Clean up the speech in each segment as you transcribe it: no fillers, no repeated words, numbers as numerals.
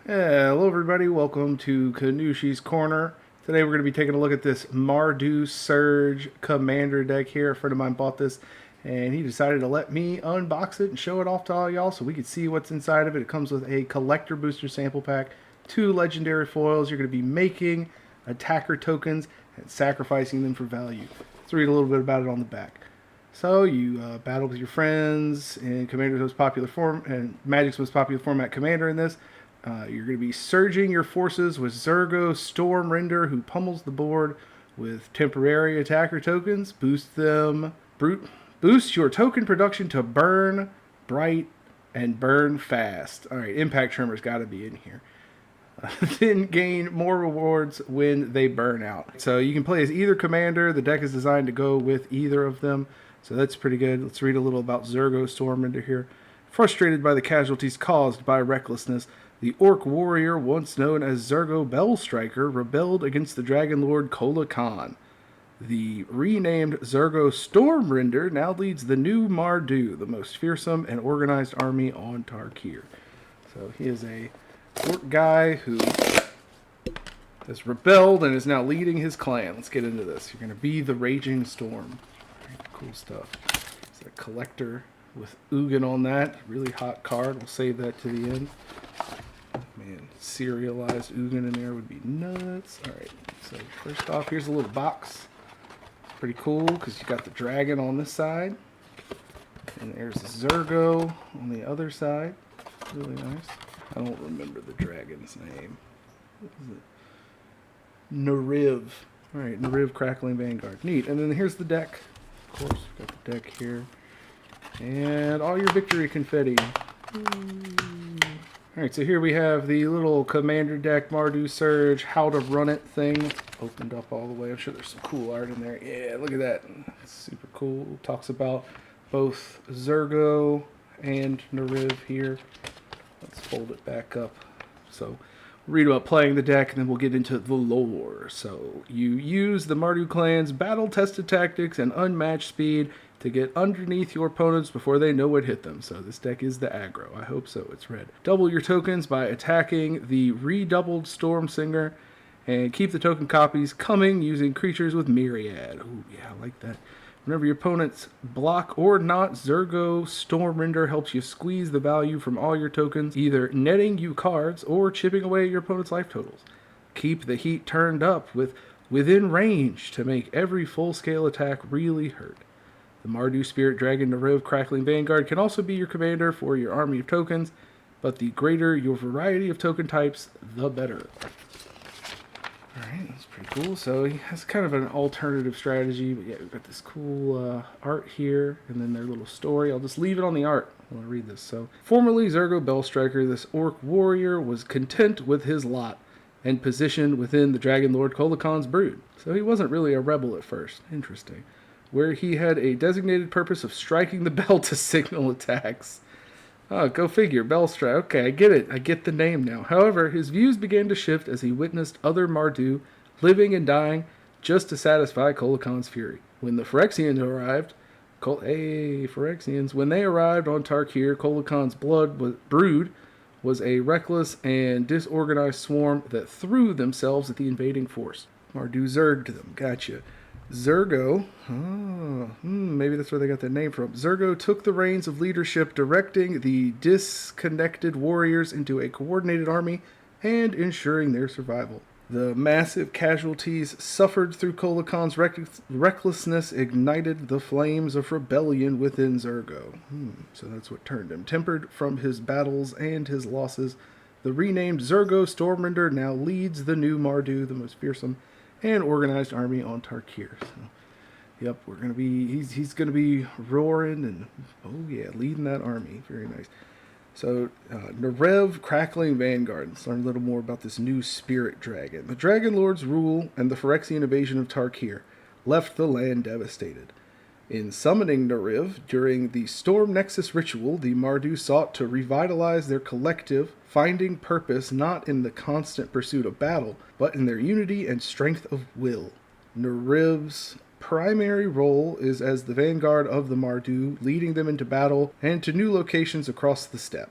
Hello everybody, welcome to Kanushi's Corner. Today we're going to be taking a look at this Mardu Surge Commander deck here. A friend of mine bought this and he decided to let me unbox it and show it off to all y'all so we could see what's inside of it. It comes with a collector booster sample pack, 2 legendary foils. You're going to be making attacker tokens and sacrificing them for value. Let's read a little bit about it on the back. So you battle with your friends in Commander's most popular form and Magic's most popular format Commander in this. You're going to be surging your forces with Zergo Stormrender, who pummels the board with temporary attacker tokens. Boost your token production to burn bright and burn fast. All right, impact tremor's got to be in here. Then gain more rewards when they burn out. So you can play as either commander. The deck is designed to go with either of them. So that's pretty good. Let's read a little about Zergo Stormrender here. Frustrated by the casualties caused by recklessness, the Orc warrior, once known as Zergo Bellstriker, rebelled against the Dragon Lord Kola Khan. The renamed Zergo Stormrender now leads the new Mardu, the most fearsome and organized army on Tarkir. So he is a orc guy who has rebelled and is now leading his clan. Let's get into this. You're going to be the Raging Storm. Right, cool stuff. It's a collector with Ugin on that. Really hot card. We'll save that to the end. Man, serialized Ugin in there would be nuts. Alright, so first off, here's a little box. Pretty cool because you got the dragon on this side. And there's Zergo on the other side. Really nice. I don't remember the dragon's name. What is it? Nariv. Alright, Nariv Crackling Vanguard. Neat. And then here's the deck. Of course, we've got the deck here. And all your victory confetti. Alright, so here we have the little commander deck, Mardu Surge, how to run it thing. It's opened up all the way. I'm sure there's some cool art in there. Yeah, look at that. It's super cool. Talks about both Zergo and Nariv here. Let's fold it back up. So read about playing the deck, and then we'll get into the lore. So you use the Mardu clan's battle-tested tactics and unmatched speed to get underneath your opponents before they know what hit them. So this deck is the aggro. I hope so. It's red. Double your tokens by attacking the redoubled Storm Singer, and keep the token copies coming using creatures with Myriad. Oh yeah, I like that. Whenever your opponents block or not, Zergo Stormrender helps you squeeze the value from all your tokens, either netting you cards or chipping away your opponent's life totals. Keep the heat turned up with within range to make every full-scale attack really hurt. The Mardu Spirit Dragon Nariv Crackling Vanguard can also be your commander for your army of tokens, but the greater your variety of token types, the better. Alright, that's pretty cool. So he has kind of an alternative strategy, but yeah, we've got this cool art here, and then their little story. I'll just leave it on the art when I read this. So, formerly Zergo Bellstriker, this orc warrior was content with his lot and positioned within the Dragon Lord Kola Khan's brood. So he wasn't really a rebel at first. Interesting. Where he had a designated purpose of striking the bell to signal attacks. Oh, go figure, Bellstrike. Okay, I get it. I get the name now. However, his views began to shift as he witnessed other Mardu living and dying just to satisfy Kola Khan's fury. When the Phyrexians arrived, when they arrived on Tarkir, Kola Khan's brood was a reckless and disorganized swarm that threw themselves at the invading force. Mardu zerged them. Gotcha. Zergo, maybe that's where they got their name from. Zergo took the reins of leadership, directing the disconnected warriors into a coordinated army and ensuring their survival. The massive casualties suffered through Kola Khan's recklessness ignited the flames of rebellion within Zergo. So that's what turned him. Tempered from his battles and his losses, the renamed Zergo Stormrender now leads the new Mardu, the most fearsome and organized army on Tarkir. So, yep, we're gonna be he's gonna be roaring and leading that army. Very nice. So Nariv Crackling Vanguard. Let's learn a little more about this new spirit dragon. The Dragon Lord's rule and the Phyrexian invasion of Tarkir left the land devastated. In summoning Nariv during the Storm Nexus ritual, the Mardu sought to revitalize their collective, finding purpose not in the constant pursuit of battle, but in their unity and strength of will. Nariv's primary role is as the vanguard of the Mardu, leading them into battle and to new locations across the steppe.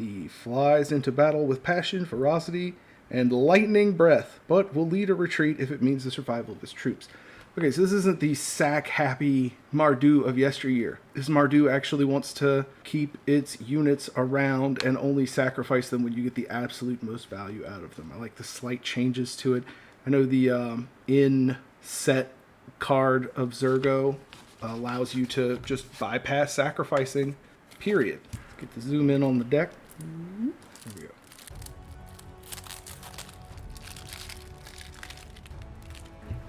He flies into battle with passion, ferocity, and lightning breath, but will lead a retreat if it means the survival of his troops. Okay, so this isn't the sack-happy Mardu of yesteryear. This Mardu actually wants to keep its units around and only sacrifice them when you get the absolute most value out of them. I like the slight changes to it. I know the in-set card of Zergo allows you to just bypass sacrificing, period. Get the zoom in on the deck. There we go.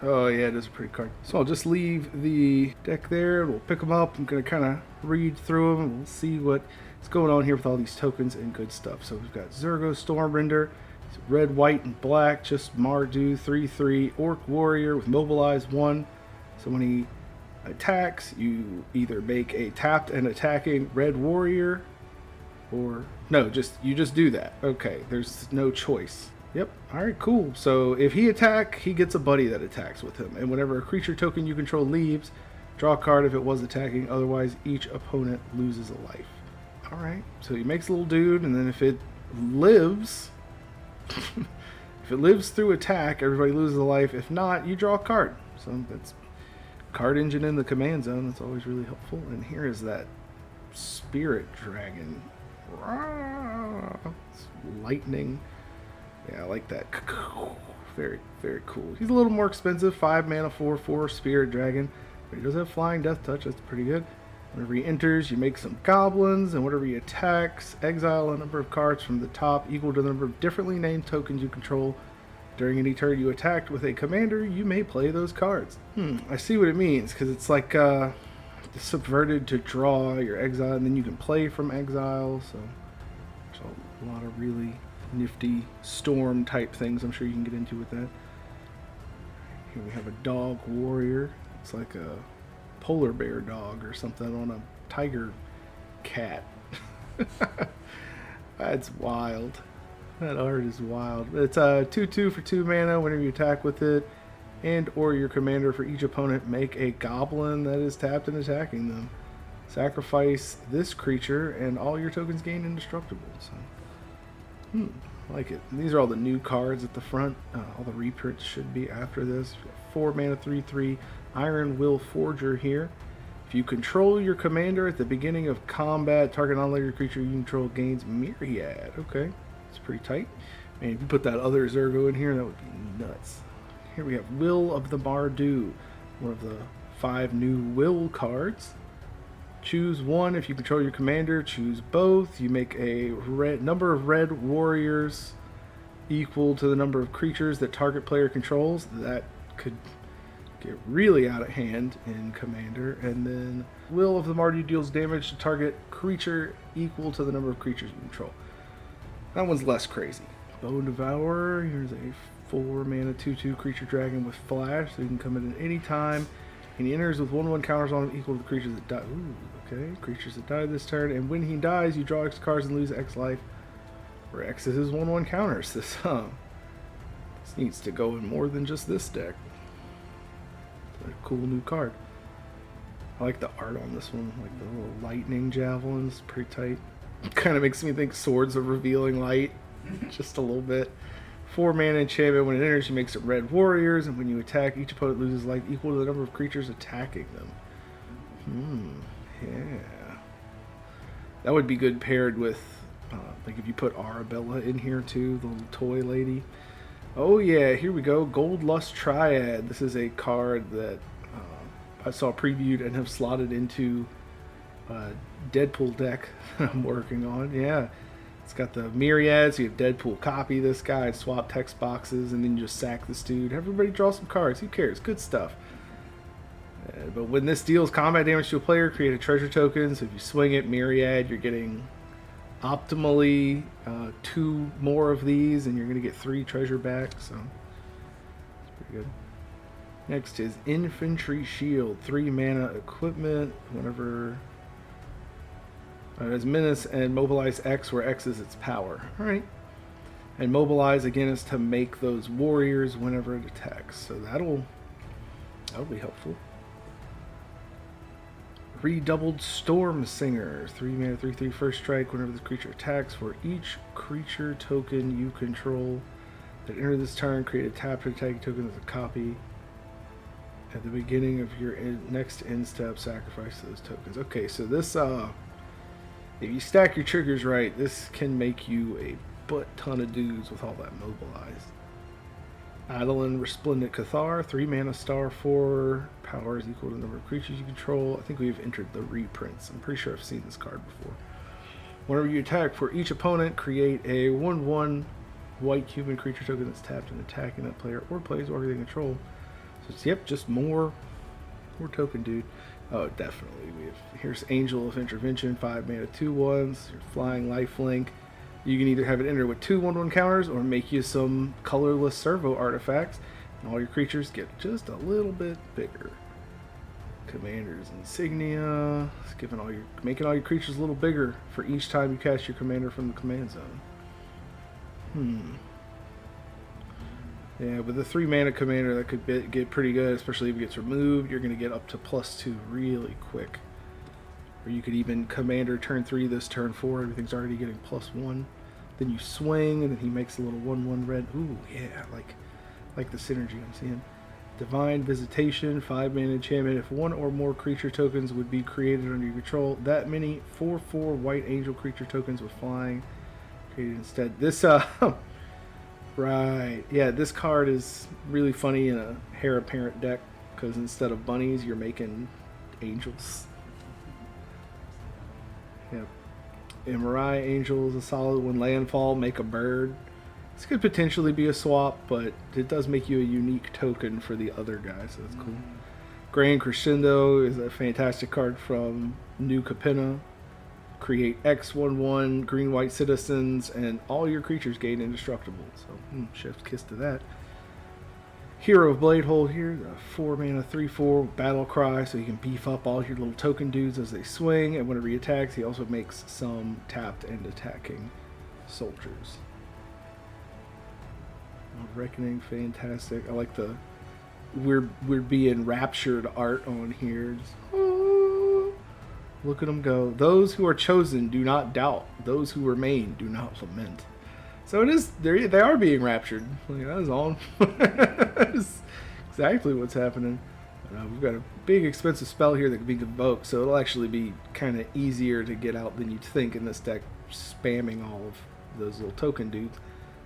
Oh yeah, it is a pretty card. So I'll just leave the deck there. We'll pick them up. I'm going to kind of read through them. We'll see what's going on here with all these tokens and good stuff. So we've got Zergo Stormrender. It's red, white, and black. Just Mardu 3/3 Orc Warrior with Mobilize 1. So when he attacks, you either make a tapped and attacking red warrior, or no, you just do that. Okay, there's no choice. Yep. Alright, cool. So if he attacks, he gets a buddy that attacks with him. And whenever a creature token you control leaves, draw a card if it was attacking. Otherwise, each opponent loses a life. Alright. So he makes a little dude, and then if it lives... if it lives through attack, everybody loses a life. If not, you draw a card. So that's card engine in the command zone. That's always really helpful. And here is that spirit dragon. It's lightning. Yeah, I like that. Very, very cool. He's a little more expensive. 5 mana, 4/4 Spirit Dragon. But he does have Flying Death Touch. That's pretty good. Whenever he enters, you make some goblins. And whenever he attacks, exile a number of cards from the top equal to the number of differently named tokens you control. During any turn you attacked with a commander, you may play those cards. I see what it means. Because it's like subverted to draw your exile. And then you can play from exile. So there's a lot of really nifty storm type things I'm sure you can get into with that. Here we have a dog warrior. It's like a polar bear dog or something on a tiger cat. That's wild. That art is wild. It's a 2/2 for 2 mana. Whenever you attack with it and or your commander, for each opponent, make a goblin that is tapped and attacking them. Sacrifice this creature and all your tokens gain indestructible. So I like it. And these are all the new cards at the front. All the reprints should be after this. 4 mana, 3/3 Iron Will Forger here. If you control your commander at the beginning of combat, target non-legendary creature you control gains Myriad. Okay, it's pretty tight. Man, if you put that other Zergo in here, that would be nuts. Here we have Will of the Mardu, one of the 5 new Will cards. Choose one if you control your commander. Choose both. You make a number of red warriors equal to the number of creatures that target player controls. That could get really out of hand in commander. And then Will of the Mardu deals damage to target creature equal to the number of creatures you control. That one's less crazy. Bone Devourer. Here's a 4 mana 2/2 creature dragon with flash, so you can come in at any time. And he enters with 1/1 counters on him equal to the creatures that die. Ooh, okay. Creatures that die this turn. And when he dies, you draw X cards and lose X life. Where X is his 1/1 counters. This needs to go in more than just this deck. It's a cool new card. I like the art on this one. Like the little lightning javelins. Pretty tight. Kind of makes me think Swords of Revealing Light. Just a little bit. 4 mana enchantment. When it enters, you make some red warriors, and when you attack, each opponent loses life equal to the number of creatures attacking them. Yeah. That would be good paired with, like if you put Arabella in here too, the little toy lady. Oh yeah, here we go. Gold Lust Triad. This is a card that I saw previewed and have slotted into a Deadpool deck that I'm working on. Yeah. It's got the myriads. You have Deadpool copy this guy, swap text boxes, and then you just sack this dude. Everybody draw some cards. Who cares? Good stuff. But when this deals combat damage to a player, create a treasure token. So if you swing it, myriad, you're getting optimally 2 more of these, and you're going to get 3 treasure back. So it's pretty good. Next is Infantry Shield. 3 mana equipment. Whenever... It's Menace and Mobilize X, where X is its power. Alright. And Mobilize, again, is to make those warriors whenever it attacks. So that'll be helpful. Redoubled Storm Singer. 3 mana, 3/3 first strike. Whenever this creature attacks, for each creature token you control that enter this turn, create a tapped attacking token as a copy. At the beginning of your next end step, sacrifice those tokens. Okay, so this, if you stack your triggers right, this can make you a butt ton of dudes with all that mobilized. Eidolon Resplendent Cathar, 3 mana, star 4, power is equal to the number of creatures you control. I think we've entered the reprints. I'm pretty sure I've seen this card before. Whenever you attack, for each opponent, create a 1/1 white human creature token that's tapped and attacking that player or plays or they control. So it's, yep, just more token, dude. Oh, definitely. Here's Angel of Intervention, 5 mana, 2/1s, your flying lifelink. You can either have it enter with 2 1/1 counters or make you some colorless servo artifacts, and all your creatures get just a little bit bigger. Commander's Insignia, it's making all your creatures a little bigger for each time you cast your commander from the command zone. Yeah, with the 3 mana commander, that could get pretty good, especially if it gets removed. You're going to get up to +2 really quick. Or you could even commander turn 3, this turn 4, everything's already getting +1. Then you swing, and then he makes a little 1/1 red. Ooh, yeah, like the synergy I'm seeing. Divine Visitation, 5 mana enchantment. If one or more creature tokens would be created under your control, that many 4/4 white angel creature tokens with flying created instead. This, right, yeah, this card is really funny in a Heir Apparent deck, because instead of bunnies, you're making angels. Yep. Emirai Angel is a solid one. Landfall, make a bird. This could potentially be a swap, but it does make you a unique token for the other guy, so that's cool. Grand Crescendo is a fantastic card from New Capenna. Create X 1/1 green-white citizens, and all your creatures gain indestructible. So, chef's kiss to that. Hero of Bladehold here, 4 mana, 3/4 battle cry, so you can beef up all your little token dudes as they swing, and whenever he attacks, he also makes some tapped and attacking soldiers. Reckoning, fantastic. I like the we're being raptured art on here. Just, look at them go. Those who are chosen do not doubt. Those who remain do not lament. So it is. They are being raptured. Like, that is on. That's exactly what's happening. We've got a big expensive spell here that can be invoked, so it'll actually be kind of easier to get out than you'd think in this deck. Spamming all of those little token dudes.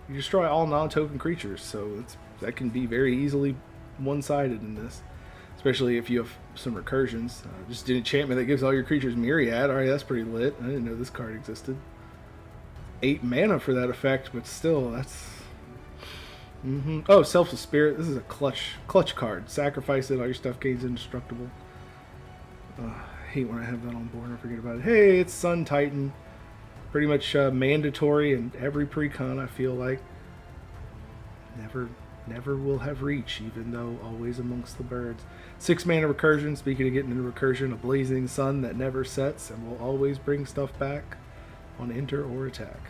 You destroy all non-token creatures, so that can be very easily one-sided in this. Especially if you have some recursions. Just an enchantment that gives all your creatures Myriad. Alright, that's pretty lit. I didn't know this card existed. 8 mana for that effect, but still, that's... Oh, Selfless Spirit. This is a clutch card. Sacrifice it, all your stuff gains indestructible. I hate when I have that on board and I forget about it. Hey, it's Sun Titan. Pretty much mandatory in every precon, I feel like. Never will have reach, even though always amongst the birds. 6 mana recursion. Speaking of getting into recursion, a blazing sun that never sets and will always bring stuff back on enter or attack.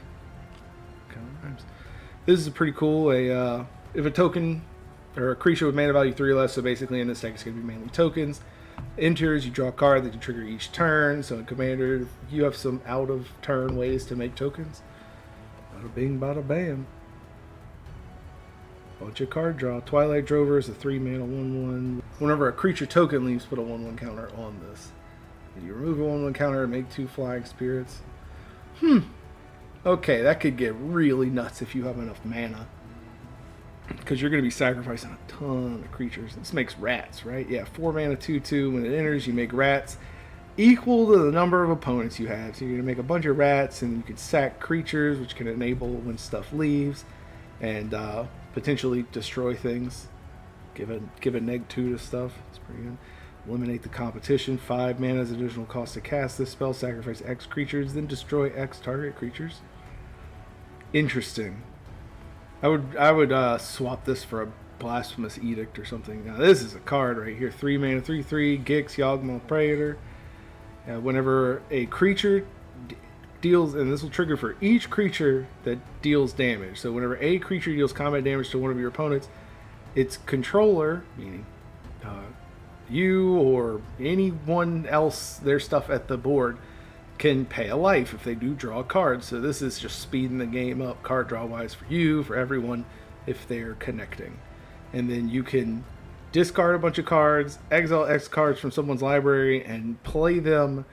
This is pretty cool. If a token or a creature with mana value 3 or less, so basically in this deck it's going to be mainly tokens, enters, you draw a card that can trigger each turn. So in Commander, you have some out of turn ways to make tokens. Bada bing, bada bam. Bunch of card draw. Twilight Drover is a 3 mana 1/1. Whenever a creature token leaves, put a 1/1 counter on this. If you remove a 1/1 counter and make 2 flying spirits. Okay, that could get really nuts if you have enough mana. Because you're going to be sacrificing a ton of creatures. This makes rats, right? Yeah, 4 mana 2/2. When it enters, you make rats equal to the number of opponents you have. So you're going to make a bunch of rats, and you can sack creatures, which can enable when stuff leaves, and potentially destroy things. Give a neg 2 to stuff. It's pretty good. Eliminate the competition. 5 mana is additional cost to cast this spell. Sacrifice X creatures, then destroy X target creatures. Interesting. I would swap this for a Blasphemous Edict or something. Now this is a card right here. 3 mana 3/3 Gix Yawgmoth Praetor. Whenever a creature deals, and this will trigger for each creature that deals damage. So whenever a creature deals combat damage to one of your opponents, its controller, meaning you or anyone else, their stuff at the board, can pay a life if they do draw cards. So this is just speeding the game up card draw wise for you, for everyone, if they're connecting. And then you can discard a bunch of cards, exile X cards from someone's library, and play them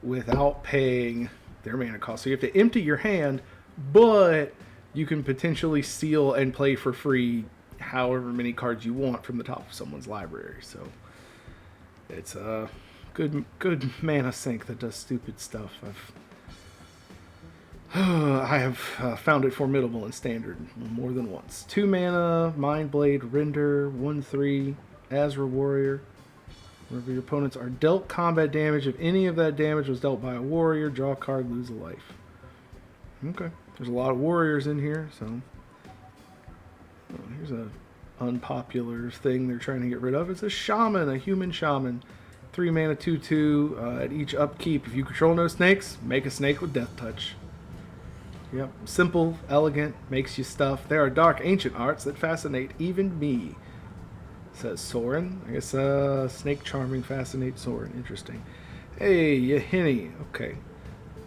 without paying their mana cost. So you have to empty your hand, but you can potentially steal and play for free however many cards you want from the top of someone's library. So it's a good mana sink that does stupid stuff. I have found it formidable in Standard more than once. 2 mana, Mind Blade, Render, 1/3, Azra Warrior. Whenever your opponents are dealt combat damage, if any of that damage was dealt by a warrior, draw a card, lose a life. Okay, there's a lot of warriors in here, so here's a unpopular thing they're trying to get rid of. It's a shaman, a human shaman. 3 mana, 2/2. At each upkeep, if you control no snakes, make a snake with Death Touch. Yep, simple, elegant, makes you stuff. There are dark ancient arts that fascinate even me, says Soren. I guess snake charming fascinates Soren. Interesting. Hey, Yahini. Okay,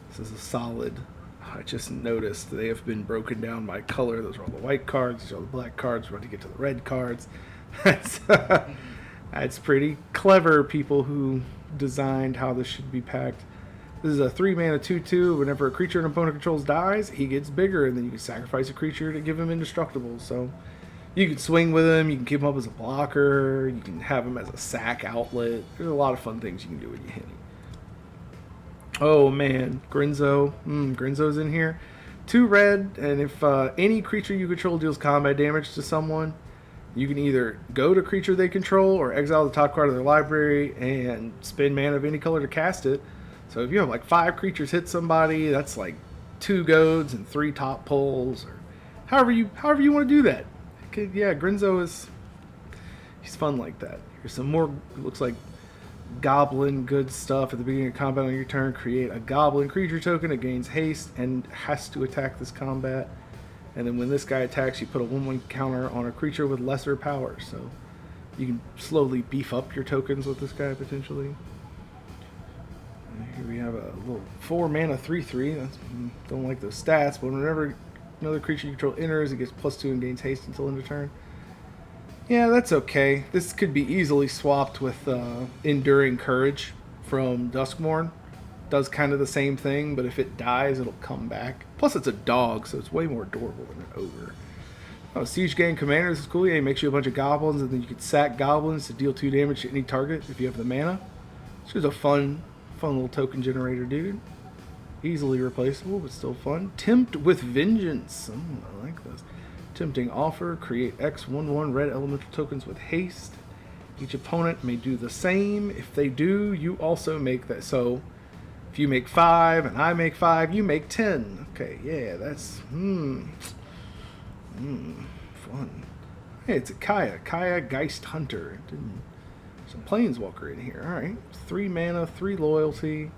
this is a solid. I just noticed they have been broken down by color. Those are all the white cards. These are all the black cards. We're about to get to the red cards. That's pretty clever, people who designed how this should be packed. This is a 3 mana 2/2. Whenever a creature an opponent controls dies, he gets bigger, and then you can sacrifice a creature to give him indestructible. So you can swing with him. You can keep him up as a blocker. You can have him as a sack outlet. There's a lot of fun things you can do with Yahini. Oh man, Grinzo. Grinzo's in here. 2 red, and if any creature you control deals combat damage to someone, you can either go to creature they control or exile the top card of their library and spend mana of any color to cast it. So if you have like 5 creatures hit somebody, that's like 2 goads and 3 top pulls, or however you want to do that. Yeah, Grinzo he's fun like that. Here's some more. It looks like goblin good stuff. At the beginning of combat on your turn, create a goblin creature token. It gains haste and has to attack this combat. And then when this guy attacks, you put a 1/1 counter on a creature with lesser power. So you can slowly beef up your tokens with this guy potentially. And here we have a little 4 mana 3/3. Don't like those stats, but whenever another creature you control enters, it gets +2 and gains haste until end of turn. Yeah, that's okay. This could be easily swapped with Enduring Courage from Duskmourn. Does kind of the same thing, but if it dies, it'll come back. Plus, it's a dog, so it's way more adorable than an ogre. Oh, Siege Gang Commander, this is cool. Yeah, it makes you a bunch of goblins, and then you can sack goblins to deal 2 damage to any target if you have the mana. This is a fun little token generator, dude. Easily replaceable, but still fun. Tempt with Vengeance. I like this. Tempting Offer. Create X 1/1 red elemental tokens with haste. Each opponent may do the same. If they do, you also make that. So if you make 5 and I make 5, you make 10. Okay, yeah, that's fun. Hey, it's a Kaya Geist Hunter. Some Planeswalker in here. Alright. 3 mana, 3 loyalty.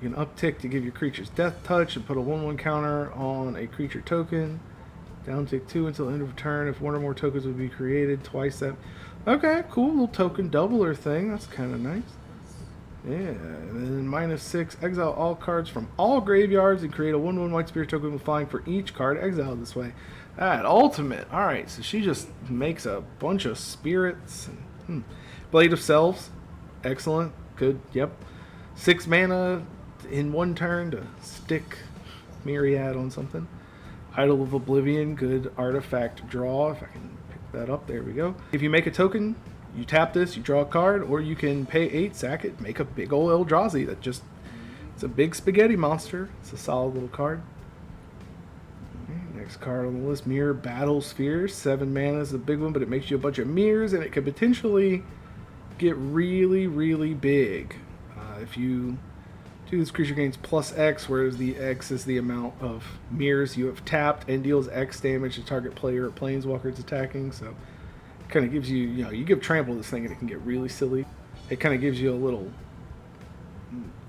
You can uptick to give your creatures Death Touch and put a 1/1 counter on a creature token. Downtick 2 until end of turn if 1 or more tokens would be created. Twice that. Okay, cool. Little token doubler thing. That's kind of nice. Yeah. And then -6. Exile all cards from all graveyards and create a 1/1 white spirit token with flying for each card exiled this way. That ultimate. Alright, so she just makes a bunch of spirits. Blade of Selves. Excellent. Good. Yep. 6 mana in 1 turn to stick Myriad on something. Idol of Oblivion, good artifact draw. If I can pick that up, there we go. If you make a token, you tap this, you draw a card, or you can pay 8, sack it, make a big old Eldrazi that just, it's a big spaghetti monster. It's a solid little card. Next card on the list, Mirror Battle Sphere. 7 mana is a big one, but it makes you a bunch of mirrors, and it could potentially get really, really big. If you do this, creature gains +X, whereas the X is the amount of mirrors you have tapped, and deals X damage to target player or planeswalker it's attacking. So it kind of gives you, you give trample this thing and it can get really silly. It kind of gives you a little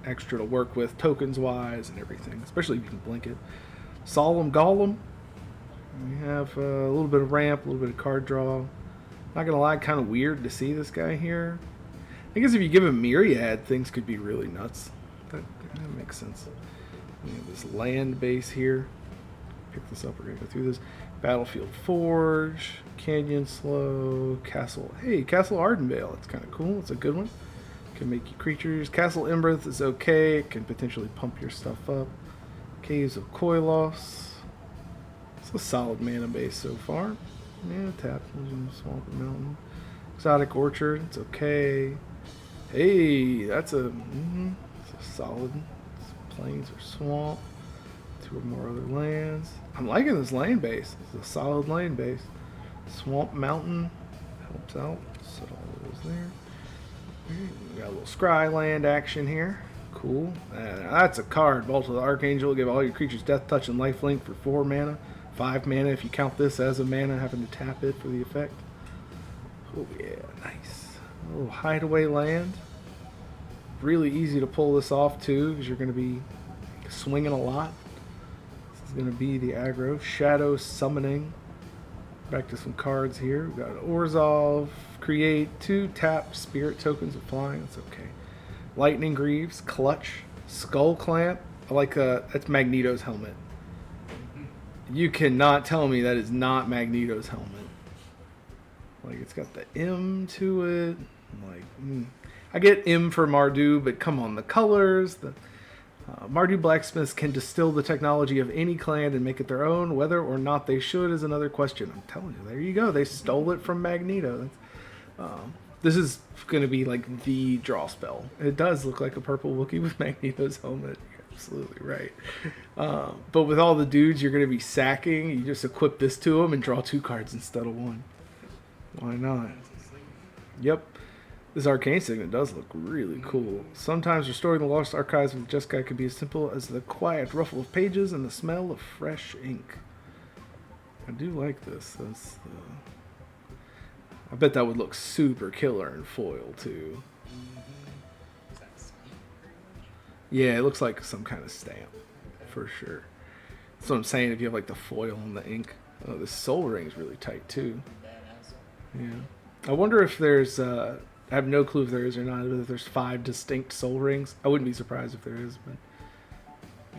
extra to work with tokens wise and everything, especially if you can blink it. Solemn Golem. We have a little bit of ramp, a little bit of card draw. Not gonna lie, kind of weird to see this guy here. I guess if you give him Myriad, things could be really nuts. That makes sense. We have this land base here. Pick this up. We're going to go through this. Battlefield Forge, Canyon Slow, Castle. Hey, Castle Ardenvale. That's kind of cool. It's a good one. Can make you creatures. Castle Emberth is okay. It can potentially pump your stuff up. Caves of Koilos. It's a solid mana base so far. Yeah, tap. Swamp and Mountain. Exotic Orchard. It's okay. Hey, that's a solid. Plains or swamp. 2 or more other lands. I'm liking this lane base. It's a solid lane base. Swamp Mountain helps out. Set all those there. We got a little scry land action here. Cool. That's a card. Vault of the Archangel. Give all your creatures death touch and lifelink for 4 mana. 5 mana if you count this as a mana, having to tap it for the effect. Oh yeah, nice. A little hideaway land. Really easy to pull this off too, because you're going to be swinging a lot. This is going to be the aggro. Shadow Summoning. Back to some cards here. We've got Orzhov. Create 2 tap spirit tokens of flying. That's okay. Lightning Greaves. Clutch. Skull Clamp. I like that's Magneto's helmet. You cannot tell me that is not Magneto's helmet. Like, it's got the M to it. Like, I get M for Mardu, but come on, the colors. The Mardu blacksmiths can distill the technology of any clan and make it their own. Whether or not they should is another question. I'm telling you, there you go. They stole it from Magneto. This is going to be like the draw spell. It does look like a purple Wookiee with Magneto's helmet. You're absolutely right. But with all the dudes you're going to be sacking, you just equip this to them and draw 2 cards instead of 1. Why not? Yep. This arcane signet does look really cool. Sometimes restoring the lost archives with Jeskai can be as simple as the quiet ruffle of pages and the smell of fresh ink. I do like this. I bet that would look super killer in foil too. Yeah, it looks like some kind of stamp for sure. That's what I'm saying. If you have like the foil and the ink. Oh, this soul ring is really tight too. Yeah. I wonder if there's I have no clue if there is or not, but if there's 5 distinct soul rings. I wouldn't be surprised if there is, but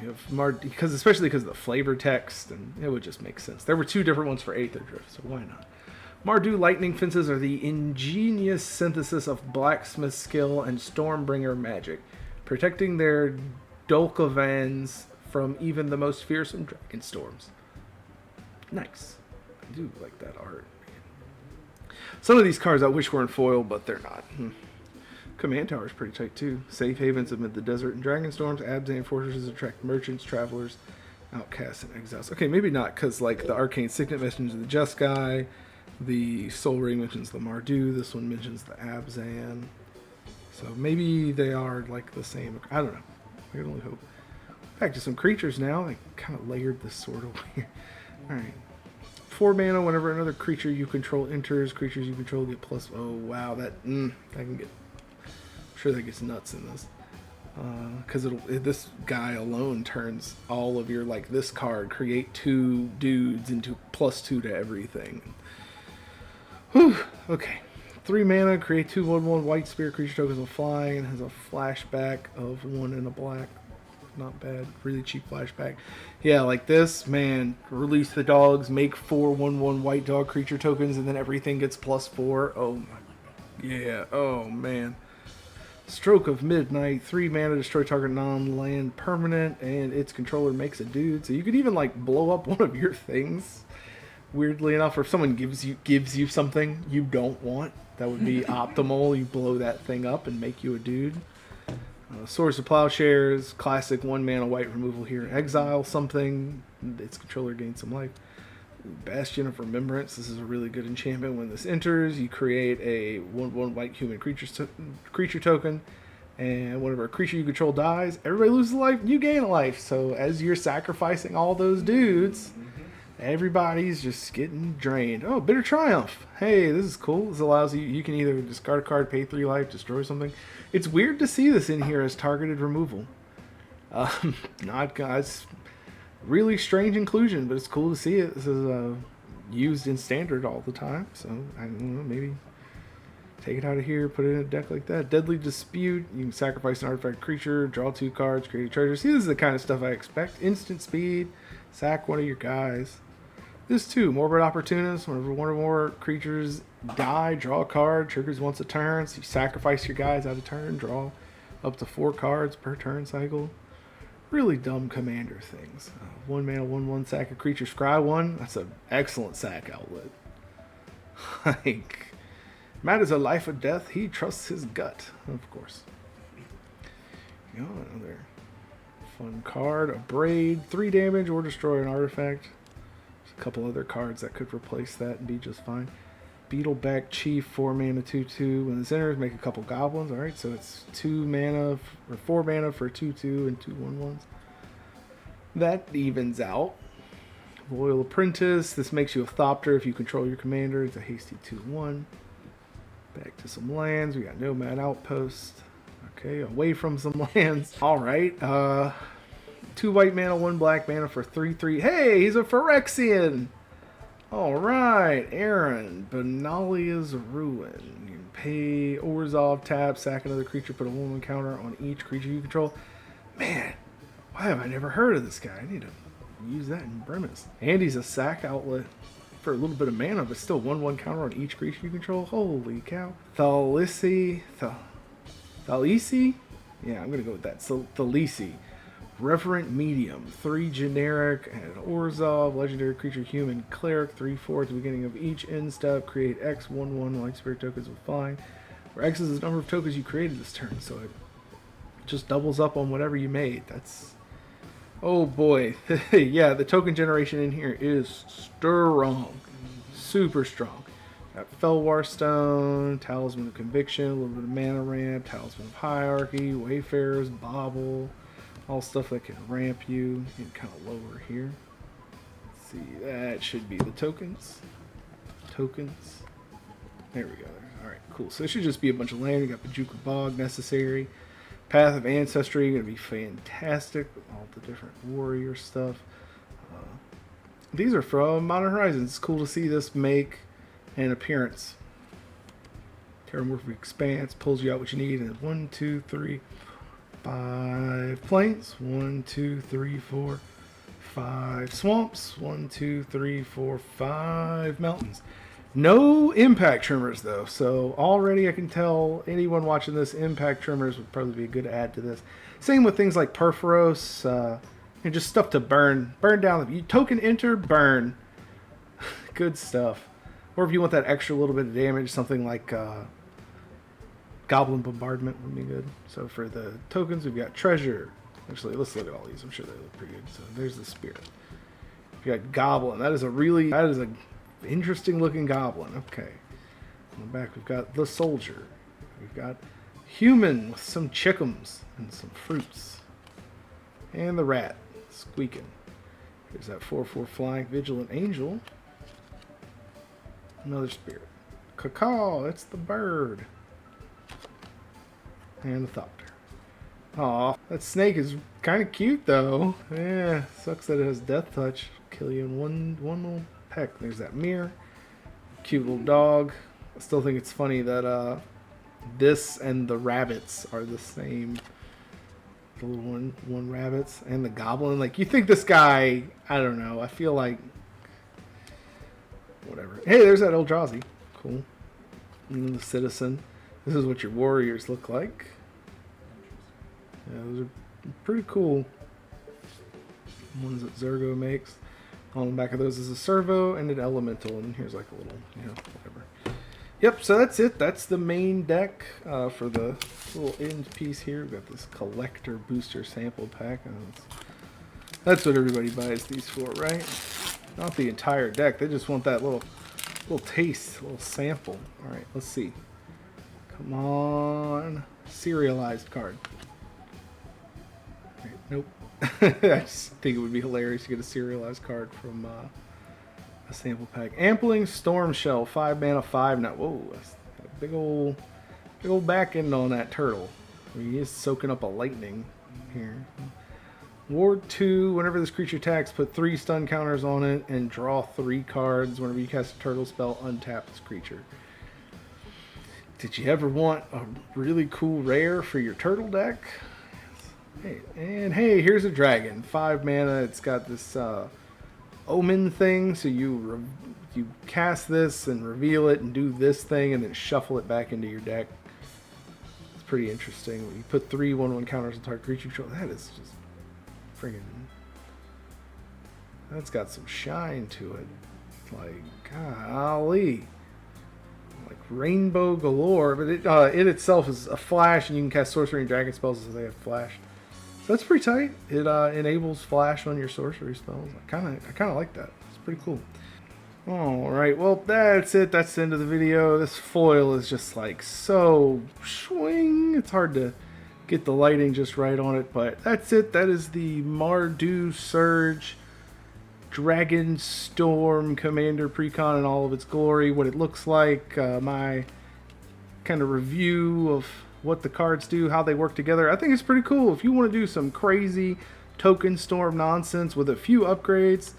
you know, especially because of the flavor text, and it would just make sense. There were 2 different ones for Aether Drift, so why not? Mardu lightning fences are the ingenious synthesis of blacksmith skill and stormbringer magic, protecting their Dolkovans from even the most fearsome dragon storms. Nice. I do like that art. Some of these cards I wish were in foil, but they're not. Command Tower is pretty tight too. Safe havens amid the desert and dragon storms. Abzan fortresses attract merchants, travelers, outcasts, and exiles. Okay, maybe not, because like the arcane signet mentions the Jeskai, the soul ring mentions the Mardu. This one mentions the Abzan. So maybe they are like the same. I don't know. I can only hope. Back to some creatures now. I kind of layered this sort of weird. All right. 4 mana whenever another creature you control enters. Creatures you control get plus. Oh wow, that can get. I'm sure that gets nuts in this. Because this guy alone turns all of your like this card create 2 dudes into +2 to everything. Whew. Okay. 3 mana, create 2/1/1 white spirit creature tokens of flying, and has a flashback of 1 and a black. Not bad. Really cheap flashback. Yeah, like this, man. Release the dogs, make 4/1/1 white dog creature tokens, and then everything gets +4. Oh my. Yeah. Oh man. Stroke of Midnight. 3 mana, destroy target non-land permanent, and its controller makes a dude. So you could even like blow up one of your things. Weirdly enough, or if someone gives you something you don't want, that would be optimal. You blow that thing up and make you a dude. Swords of Plowshares, classic 1 mana white removal here. Exile something, its controller gains some life. Bastion of Remembrance, this is a really good enchantment. When this enters, you create a 1/1 white human creature token, and whenever a creature you control dies, everybody loses life, you gain a life. So as you're sacrificing all those dudes, everybody's just getting drained. Oh, Bitter Triumph. Hey, this is cool. This allows you can either discard a card, pay 3 life, destroy something. It's weird to see this in here as targeted removal. Not guys. Really strange inclusion, but it's cool to see it. This is used in standard all the time, so I don't know, maybe Take it out of here, put it in a deck like that. Deadly Dispute. You can sacrifice an artifact creature, draw 2 cards, create a treasure. See, this is the kind of stuff I expect. Instant speed. Sack one of your guys. This too, Morbid Opportunist. Whenever one or more creatures die, draw a card. Triggers once a turn. So you sacrifice your guys out of turn. Draw up to 4 cards per turn cycle. Really dumb commander things. 1 mana, 1/1 sack a creature. Scry 1. That's an excellent sack outlet. Like... Matt is a life or death. He trusts his gut, of course. You know, another fun card. A Braid. 3 damage or destroy an artifact. There's a couple other cards that could replace that and be just fine. Beetleback Chief. 4 mana, 2/2. When this enters, make a couple goblins. Alright, so it's 2 mana, or 4 mana for 2/2 and 2 1/1s. That evens out. Loyal Apprentice. This makes you a Thopter if you control your commander. It's a hasty 2/1. Back to some lands. We got Nomad Outpost. Okay, away from some lands. Alright. 2 white mana, 1 black mana for 3/3. Hey, he's a Phyrexian! Alright, Aaron. Benalia's Ruin. You can pay Orzhov, tap, sack another creature, put a 1/1 counter on each creature you control. Man, why have I never heard of this guy? I need to use that in Bremis. And he's a sack outlet. For a little bit of mana, but still 1/1 counter on each creature you control. Holy cow. Thalisi? Yeah, I'm going to go with that. So, Thalisi. Reverent Medium. 3 generic. And Orzhov. Legendary creature human. Cleric. 3/4 at the beginning of each end step. Create X 1/1 light spirit tokens with flying. Where X is the number of tokens you created this turn. So it just doubles up on whatever you made. That's... Oh boy, yeah, the token generation in here is strong, super strong. Got Felwar Stone, Talisman of Conviction, a little bit of Mana Ramp, Talisman of Hierarchy, Wayfarer's Bauble, all stuff that can ramp you. And kind of lower here. Let's see, that should be the tokens. Tokens. There we go. All right, cool. So it should just be a bunch of land. We got Bajuka Bog, Necessary. Path of Ancestry, going to be fantastic with all the different warrior stuff. These are from Modern Horizons. It's cool to see this make an appearance. Terramorphic Expanse pulls you out what you need. And 1, 2, 3, 5 plains. 1, 2, 3, 4, 5 swamps. 1, 2, 3, 4, 5 mountains. No impact trimmers though, so already I can tell anyone watching this, impact trimmers would probably be a good add to this. Same with things like Perforos, and just stuff to burn down. You token enter, burn. Good stuff. Or if you want that extra little bit of damage, something like Goblin Bombardment would be good. So for the tokens, we've got Treasure. Actually, let's look at all these. I'm sure they look pretty good. So there's the Spirit. You got Goblin. That is a interesting looking goblin. Okay. On the back we've got the soldier. We've got human with some chickums and some fruits. And the rat squeaking. Here's that 4/4 flying vigilant angel. Another spirit. Caw, it's the bird. And the Thopter. Aw, that snake is kind of cute though. Yeah, sucks that it has death touch. Kill you in one little peck. There's that mirror. Cute little dog. I still think it's funny that this and the rabbits are the same. The little one rabbits and the goblin. Like, you think this guy, I don't know. I feel like whatever. Hey, there's that Eldrazi. Cool. And the citizen. This is what your warriors look like. Yeah, those are pretty cool ones that Zergo makes. On the back of those is a servo and an elemental, and here's like a little, whatever. Yep, so that's it. That's the main deck for the little end piece here. We've got this collector booster sample pack. That's what everybody buys these for, right? Not the entire deck. They just want that little taste, little sample. All right, let's see. Come on, serialized card. All right, nope. I just think it would be hilarious to get a serialized card from a sample pack. Ampling Storm Shell, 5 mana, 5 now. Whoa, that's a big old back end on that turtle. He is soaking up a lightning here. Ward 2, whenever this creature attacks, put 3 stun counters on it and draw 3 cards. Whenever you cast a turtle spell, untap this creature. Did you ever want a really cool rare for your turtle deck? Hey, and hey, here's a dragon. 5 mana. It's got this omen thing, so you cast this and reveal it and do this thing and then shuffle it back into your deck. It's pretty interesting. You put 3 1/1 counters on target creature control. That is just friggin'. That's got some shine to it. Like, golly. Like rainbow galore, but it itself is a flash, and you can cast sorcery and dragon spells as they have flash. So that's pretty tight. It enables flash on your sorcery spells. I kind of like that. It's pretty cool. All right, well that's it. That's the end of the video. This foil is just like so swing. It's hard to get the lighting just right on it, but that's it. That is the Mardu Surge Dragon Storm Commander Precon in all of its glory, what it looks like, my kind of review of what the cards do, how they work together. I think it's pretty cool. If you want to do some crazy token storm nonsense with a few upgrades,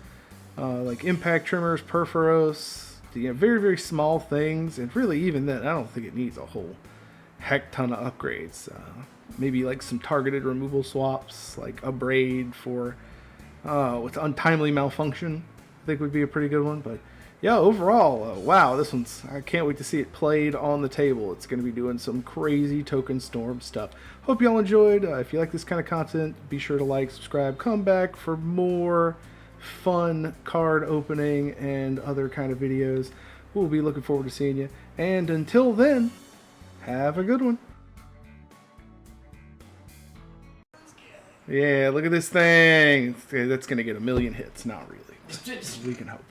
like impact trimmers, Perforos, very, very small things, and really even then, I don't think it needs a whole heck ton of upgrades. Maybe like some targeted removal swaps, like a braid for with untimely malfunction, I think would be a pretty good one. But yeah, overall, wow, this one's, I can't wait to see it played on the table. It's going to be doing some crazy token storm stuff. Hope y'all enjoyed. If you like this kind of content, be sure to like, subscribe, come back for more fun card opening and other kind of videos. We'll be looking forward to seeing you. And until then, have a good one. Yeah, look at this thing. That's going to get 1,000,000 hits. Not really. We can hope.